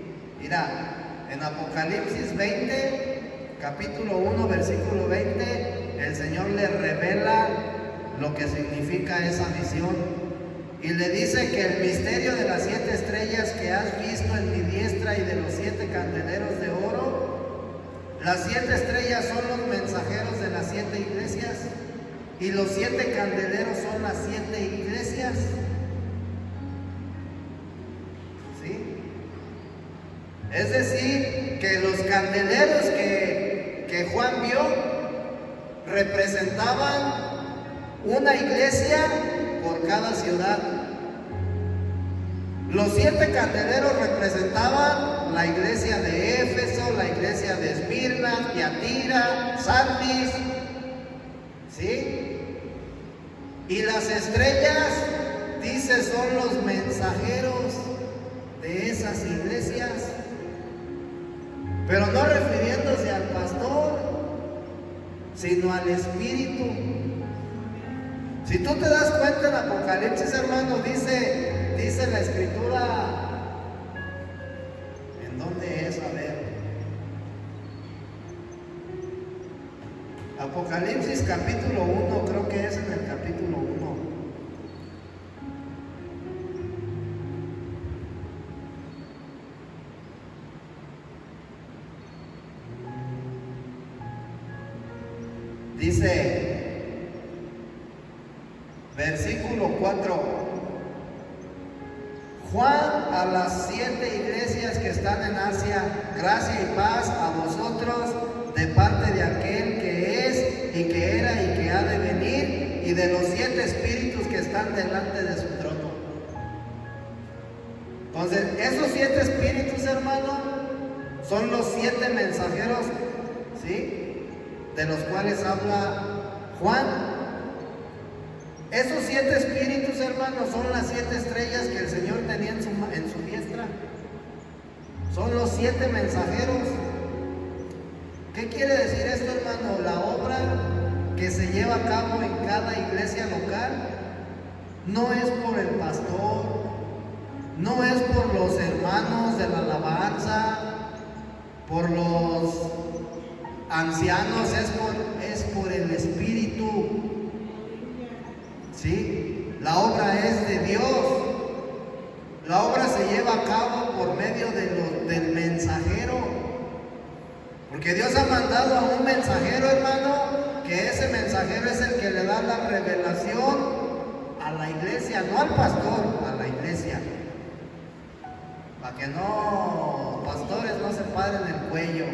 Mira, en Apocalipsis 20, capítulo 1, versículo 20, el Señor le revela lo que significa esa visión. Y le dice que el misterio de las 7 estrellas que has visto en mi diestra y de los 7 candeleros de oro, las 7 estrellas son los mensajeros de las 7 iglesias y los 7 candeleros son las 7 iglesias. ¿Sí? Es decir, que los candeleros que Juan vio representaban una iglesia por cada ciudad. Los 7 candeleros representaban la iglesia de Éfeso, la iglesia de Esmirna, Tiatira, Sardis, ¿sí? Y las estrellas, dice, son los mensajeros de esas iglesias, pero no refiriéndose al pastor, sino al Espíritu. Si tú te das cuenta en Apocalipsis, hermano, dice la Escritura, ¿en dónde es? A ver. Apocalipsis capítulo 1, creo que es en el capítulo 1. Dice, versículo 4, Juan a las 7 iglesias que están en Asia, gracia y paz a vosotros de parte de aquel que es y que era y que ha de venir y de los 7 espíritus que están delante de su trono. Entonces, esos 7 espíritus, hermano, son los 7 mensajeros, ¿sí?, de los cuales habla Juan. Esos 7 espíritus, hermanos, son las 7 estrellas que el Señor tenía en su diestra. Son los 7 mensajeros. ¿Qué quiere decir esto, hermano? La obra que se lleva a cabo en cada iglesia local no es por el pastor, no es por los hermanos de la alabanza, por los ancianos, es por el Espíritu. ¿Sí? La obra es de Dios. La obra se lleva a cabo por medio del mensajero. Porque Dios ha mandado a un mensajero, hermano, que ese mensajero es el que le da la revelación a la iglesia, no al pastor, a la iglesia. Para que pastores no se paren el cuello,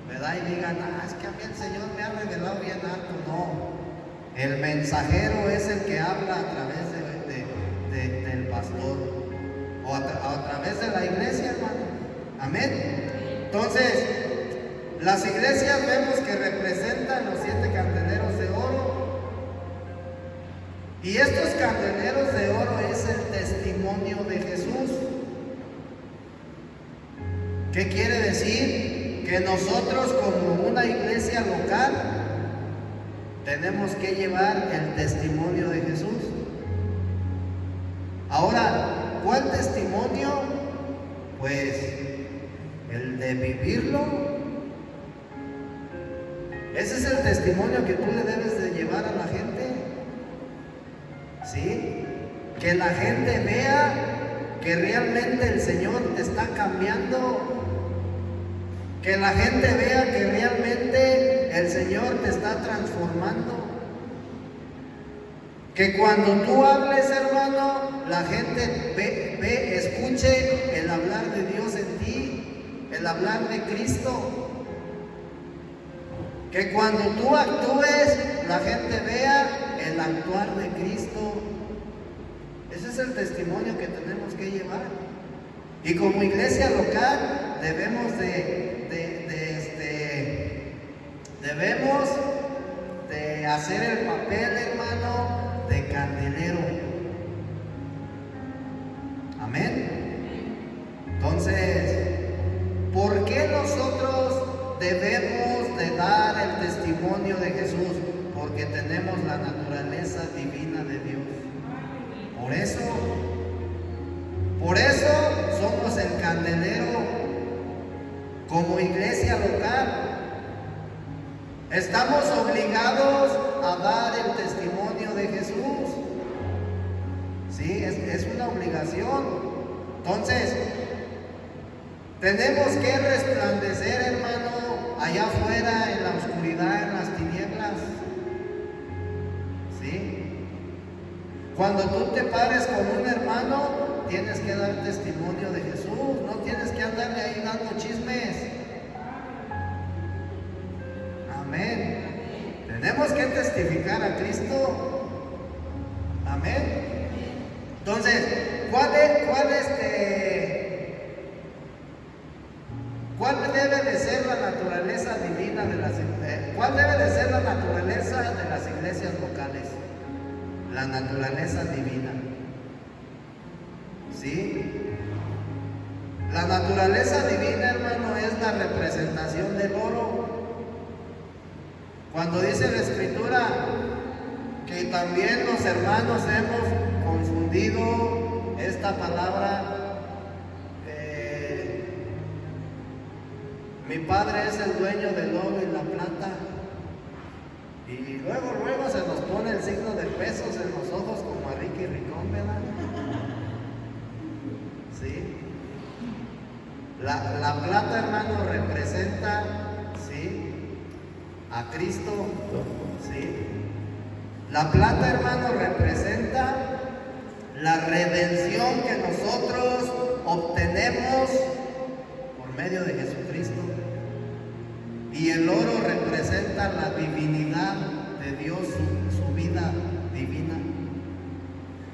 ¿verdad? Y digan, es que a mí el Señor me ha revelado bien alto. No. El mensajero es el que habla a través del pastor o a través de la iglesia, hermano. Amén. Entonces, las iglesias vemos que representan los 7 candeleros de oro. Y estos candeleros de oro es el testimonio de Jesús. ¿Qué quiere decir? Que nosotros, como una iglesia local, tenemos que llevar el testimonio de Jesús. Ahora, ¿cuál testimonio? Pues el de vivirlo. Ese es el testimonio que tú le debes de llevar a la gente. ¿Sí? Que la gente vea que realmente el Señor te está cambiando. Que la gente vea que realmente el Señor te está transformando. Que cuando tú hables, hermano, la gente escuche el hablar de Dios en ti, el hablar de Cristo. Que cuando tú actúes, la gente vea el actuar de Cristo. Ese es el testimonio que tenemos que llevar. Y como iglesia local debemos de hacer el papel, hermano, de candelero. Amén. Entonces, ¿por qué nosotros debemos de dar el testimonio de Jesús, porque tenemos la naturaleza divina de Dios. Por eso somos el candelero como iglesia local. Estamos obligados a dar el testimonio de Jesús. Sí, es una obligación. Entonces, tenemos que resplandecer, hermano, allá afuera en la oscuridad, en las tinieblas. ¿Sí? Cuando tú te pares con un hermano, tienes que dar testimonio de Jesús. No tienes que andarle ahí dando chismes. Amén. Tenemos que testificar a Cristo. Amén. Entonces, ¿cuál debe de ser la naturaleza divina de cuál debe de ser la naturaleza de las iglesias locales? La naturaleza divina. ¿Sí? La naturaleza divina, hermano, es la representación del oro. Cuando dice la Escritura que también los hermanos hemos confundido esta palabra, mi padre es el dueño del oro y la plata, y luego se nos pone el signo de pesos en los ojos como a Ricky Ricón, ¿verdad? ¿Sí? La plata, hermano, representa, ¿sí?, a Cristo. ¿Sí? La plata, hermano, representa la redención que nosotros obtenemos por medio de Jesucristo. Y el oro representa la divinidad de Dios, su vida divina.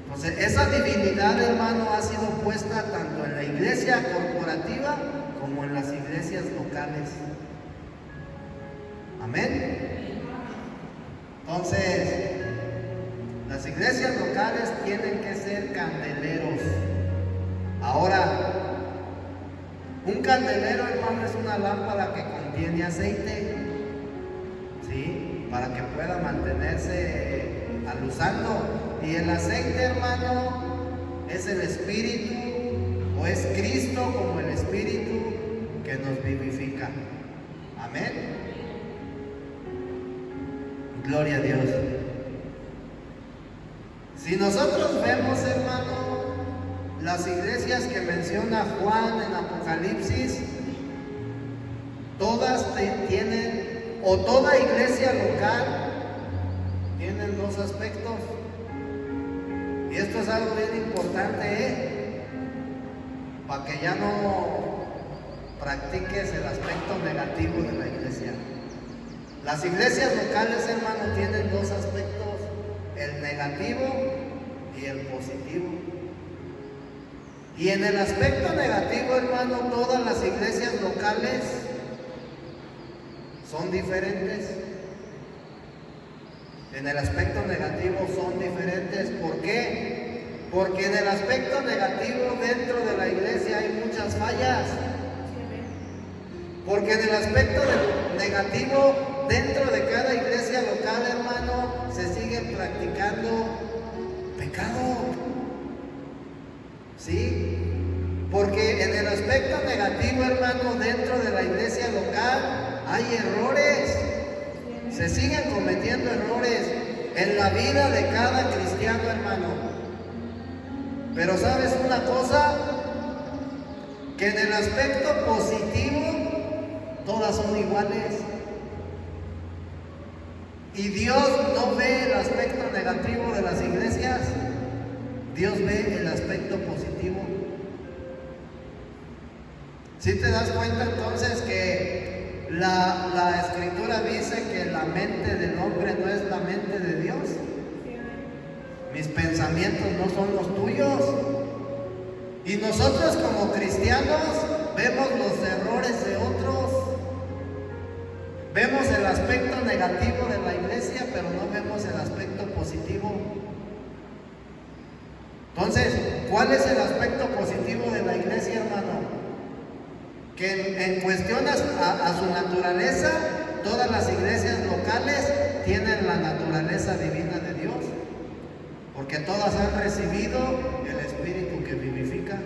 Entonces, esa divinidad, hermano, ha sido puesta tanto en la iglesia corporativa como en las iglesias locales. Amén. Entonces, las iglesias locales tienen que ser candeleros. Ahora, un candelero, hermano, es una lámpara que contiene aceite, ¿sí?, para que pueda mantenerse aluzando. Y el aceite, hermano, es el Espíritu, o es Cristo como el Espíritu que nos vivifica. Amén. Gloria a Dios. Si nosotros vemos, hermano, las iglesias que menciona Juan en Apocalipsis, todas tienen, o toda iglesia local, tienen dos aspectos. Y esto es algo bien importante, para que ya no practiques el aspecto negativo de la iglesia. Las iglesias locales, hermano, tienen dos aspectos: el negativo y el positivo. Y en el aspecto negativo, hermano, todas las iglesias locales son diferentes. En el aspecto negativo son diferentes. ¿Por qué? Porque en el aspecto negativo dentro de la iglesia hay muchas fallas. Porque en el aspecto negativo dentro de cada iglesia local, hermano, se sigue practicando pecado. ¿Sí? Porque en el aspecto negativo, hermano, dentro de la iglesia local hay errores. Se siguen cometiendo errores en la vida de cada cristiano, hermano. Pero ¿sabes una cosa? Que en el aspecto positivo todas son iguales. Y Dios no ve el aspecto negativo de las iglesias, Dios ve el aspecto positivo. ¿Sí te das cuenta entonces que la Escritura dice que la mente del hombre no es la mente de Dios? Mis pensamientos no son los tuyos. Y nosotros como cristianos vemos los errores de otros. Vemos el aspecto negativo de la iglesia, pero no vemos el aspecto positivo. Entonces, ¿cuál es el aspecto positivo de la iglesia, hermano? Que en cuestión a su naturaleza todas las iglesias locales tienen la naturaleza divina de Dios, porque todas han recibido el Espíritu que vivifica.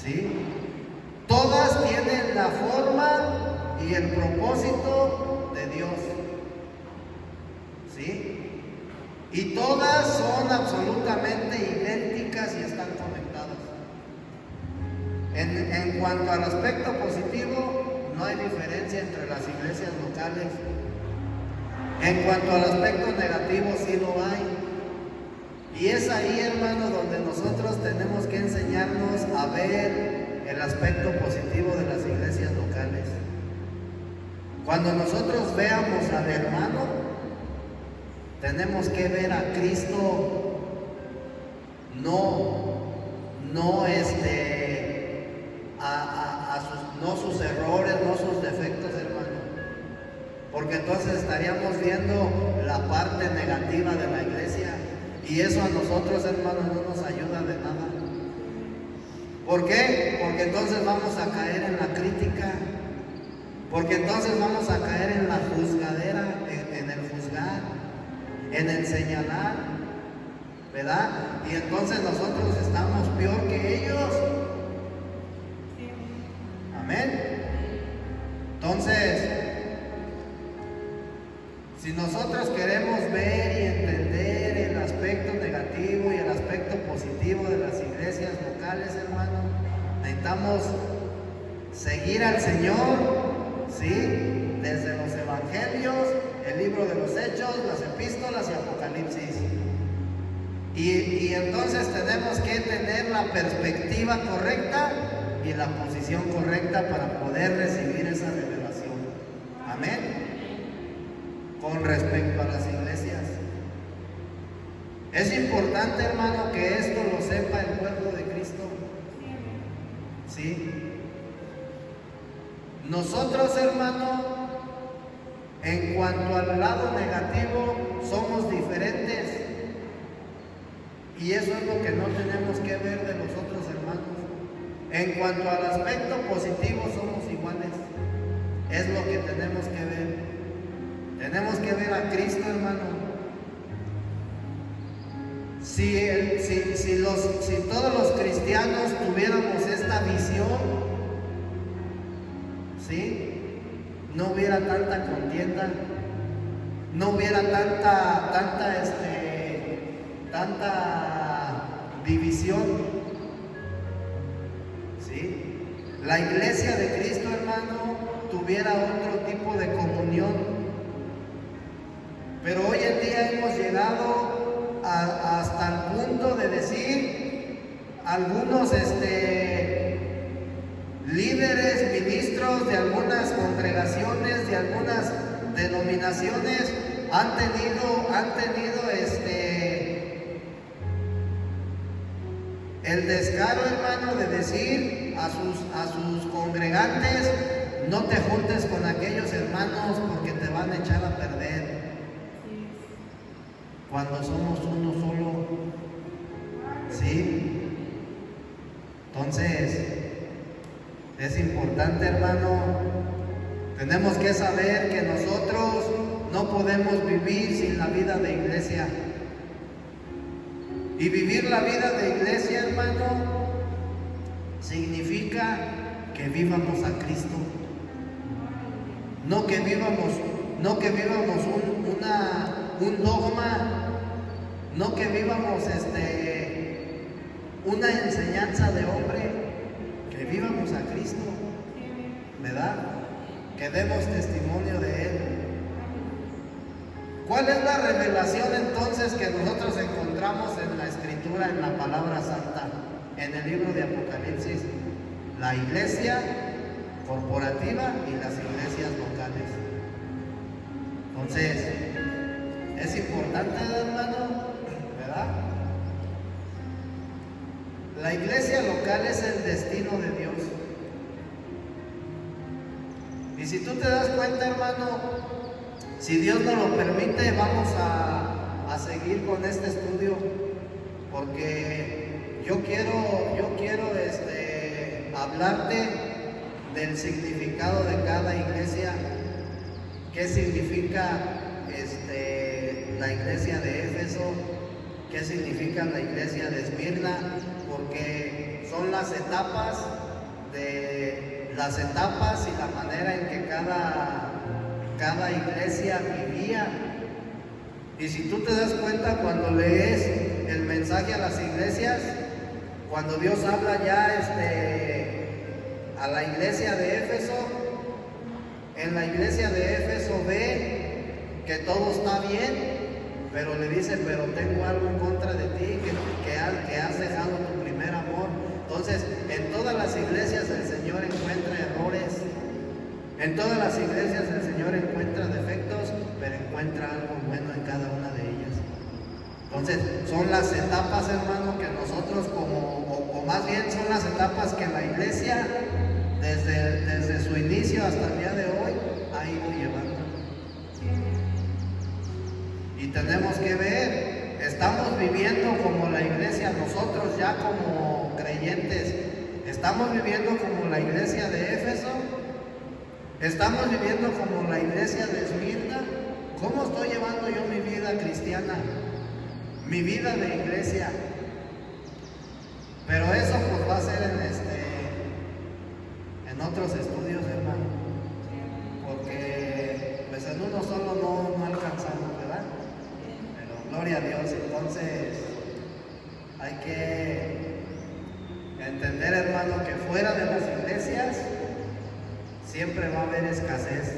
¿Sí? Todas tienen la forma y el propósito de Dios. ¿Sí? Y todas son absolutamente idénticas y están conectadas. En cuanto al aspecto positivo, no hay diferencia entre las iglesias locales. En cuanto al aspecto negativo, sí lo hay. Y es ahí, hermano, donde nosotros tenemos que enseñarnos a ver el aspecto positivo de las iglesias locales. Cuando nosotros veamos al hermano, tenemos que ver a Cristo, no sus errores, no sus defectos, hermano. Porque entonces estaríamos viendo la parte negativa de la iglesia. Y eso a nosotros, hermanos, no nos ayuda de nada. ¿Por qué? Porque entonces vamos a caer en la crítica. Porque entonces vamos a caer en la juzgadera, en el juzgar, en el señalar, ¿verdad? Y entonces nosotros estamos peor que ellos. Amén. Entonces, si nosotros queremos ver y entender el aspecto negativo y el aspecto positivo de las iglesias locales, hermano, necesitamos seguir al Señor, ¿sí? Desde los evangelios, el libro de los Hechos, las epístolas y Apocalipsis. Y entonces tenemos que tener la perspectiva correcta y la posición correcta para poder recibir esa revelación. Amén. Con respecto a las iglesias, es importante, hermano, que esto lo sepa el pueblo de Cristo. ¿Sí? Nosotros, hermano, en cuanto al lado negativo, somos diferentes. Y eso es lo que no tenemos que ver de los otros hermanos. En cuanto al aspecto positivo, somos iguales. Es lo que tenemos que ver. Tenemos que ver a Cristo, hermano. Si todos los cristianos tuviéramos esta visión, ¿sí? No hubiera tanta contienda, no hubiera tanta división, ¿sí? La iglesia de Cristo, hermano, tuviera otro tipo de comunión. Pero hoy en día hemos llegado hasta el punto de decir algunos líderes, ministros de algunas congregaciones, de algunas denominaciones, han tenido el descaro, hermano, de decir a sus congregantes: no te juntes con aquellos hermanos porque te van a echar a perder. Cuando somos uno solo, ¿sí? Entonces, es importante, hermano, tenemos que saber que nosotros no podemos vivir sin la vida de iglesia. Y vivir la vida de iglesia, hermano, significa que vivamos a Cristo. No que vivamos un dogma, no que vivamos una enseñanza de hombre, que vivamos a Cristo, ¿verdad? Que demos testimonio de Él. ¿Cuál es la revelación entonces que nosotros encontramos en la Escritura, en la palabra santa, en el libro de Apocalipsis? La iglesia corporativa y las iglesias locales. Entonces, es importante, hermano, ¿verdad? La iglesia local es el destino de Dios. Y si tú te das cuenta, hermano, si Dios nos lo permite, vamos a seguir con este estudio, porque yo quiero hablarte del significado de cada iglesia, qué significa la iglesia de Éfeso, qué significa la iglesia de Esmirna, porque son las etapas y la manera en que cada iglesia vivía. Y si tú te das cuenta cuando lees el mensaje a las iglesias, cuando Dios habla ya a la iglesia de Éfeso, en la iglesia de Éfeso ve que todo está bien, pero le dice, pero tengo algo en contra de ti, que has dejado tu primer amor. Entonces, en todas las iglesias el Señor encuentra errores, en todas las iglesias el Señor encuentra defectos, pero encuentra algo bueno en cada una de ellas. Entonces, son las etapas, hermano, que nosotros o más bien son las etapas que la iglesia, desde su inicio hasta el día de hoy, ha ido llevando. Y tenemos que ver, estamos viviendo como la iglesia, nosotros ya como creyentes, estamos viviendo como la iglesia de Éfeso, estamos viviendo como la iglesia de Esmirna. ¿Cómo estoy llevando yo mi vida cristiana? Mi vida de iglesia. Pero eso pues va a ser en otros estudios, hermano, porque pues en uno solo no alcanzamos, ¿verdad? Pero gloria a Dios. Entonces hay que entender, hermano, que fuera de las iglesias siempre va a haber escasez.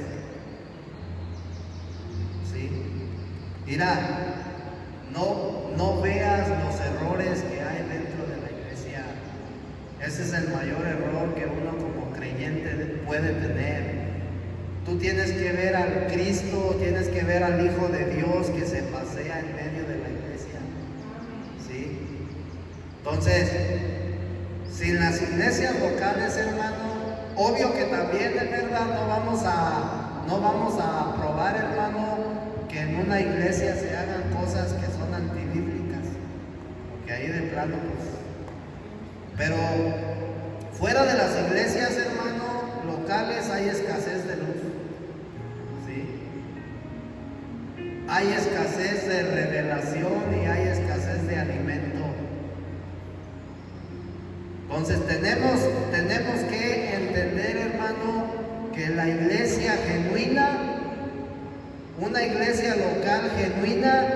¿Sí? Mira, no veas los errores que hay dentro de la iglesia. Ese es el mayor error que uno como creyente puede tener. Tú tienes que ver al Cristo, tienes que ver al Hijo de Dios que se pasea en medio de la iglesia. ¿Sí? Entonces, sin las iglesias locales, hermano, obvio que también de verdad no vamos a aprobar, hermano, que en una iglesia se hagan cosas que son antibíblicas, porque ahí de plano pues. Pero fuera de las iglesias, hermano, locales, hay escasez de luz, ¿sí? Hay escasez de revelación y hay escasez de alimento. Entonces tenemos que entender, hermano, que la iglesia genuina, una iglesia local genuina,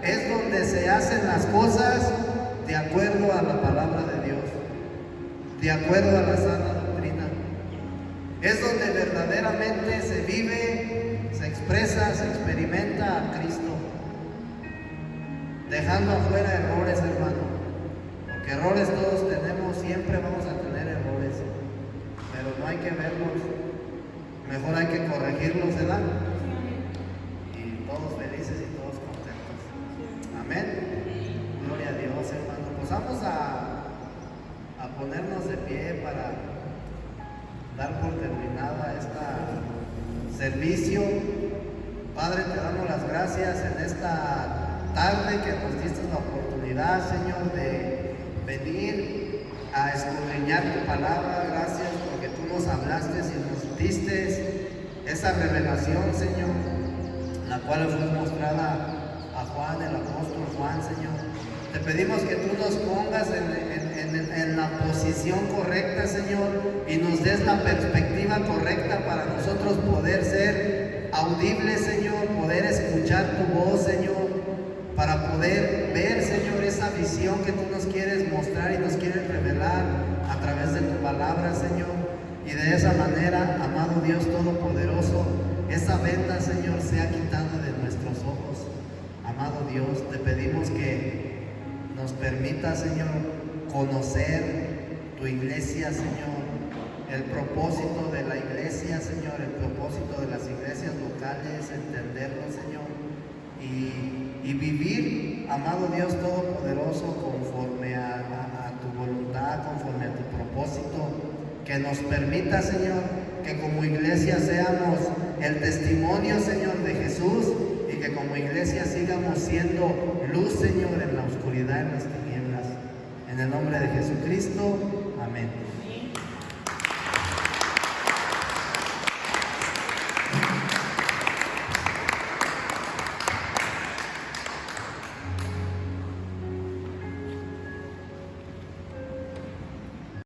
es donde se hacen las cosas de acuerdo a la palabra de Dios, de acuerdo a la sana doctrina. Es donde verdaderamente se vive, se expresa, se experimenta a Cristo, dejando afuera errores, hermano. Porque errores todos tenemos, siempre vamos a tener errores, pero no hay que verlos, mejor hay que corregirlos, ¿verdad? Y todos felices y todos contentos. Amén. Gloria a Dios, hermano. Pues vamos a ponernos de pie para dar por terminada este servicio. Padre, te damos las gracias en esta tarde que nos diste la oportunidad, Señor, de venir a escudriñar tu palabra. Gracias porque tú nos hablaste y nos diste esa revelación, Señor, la cual fue mostrada a Juan, el apóstol Juan, Señor. Te pedimos que tú nos pongas en la posición correcta, Señor, y nos des la perspectiva correcta para nosotros poder ser audibles, Señor, poder escuchar tu voz, Señor, para poder ver, Señor, esa visión que tú nos quieres mostrar y nos quieres revelar a través de tu palabra, Señor. Y de esa manera, amado Dios Todopoderoso, esa venda, Señor, sea quitada de nuestros ojos. Amado Dios, te pedimos que nos permita, Señor, conocer tu iglesia, Señor, el propósito de la iglesia, Señor, el propósito de las iglesias locales, entenderlo, Señor, y vivir, amado Dios Todopoderoso, conforme a tu voluntad, conforme a tu propósito. Que nos permita, Señor, que como iglesia seamos el testimonio, Señor, de Jesús, y que como iglesia sigamos siendo luz, Señor, en la oscuridad, en las tinieblas. En el nombre de Jesucristo, amén.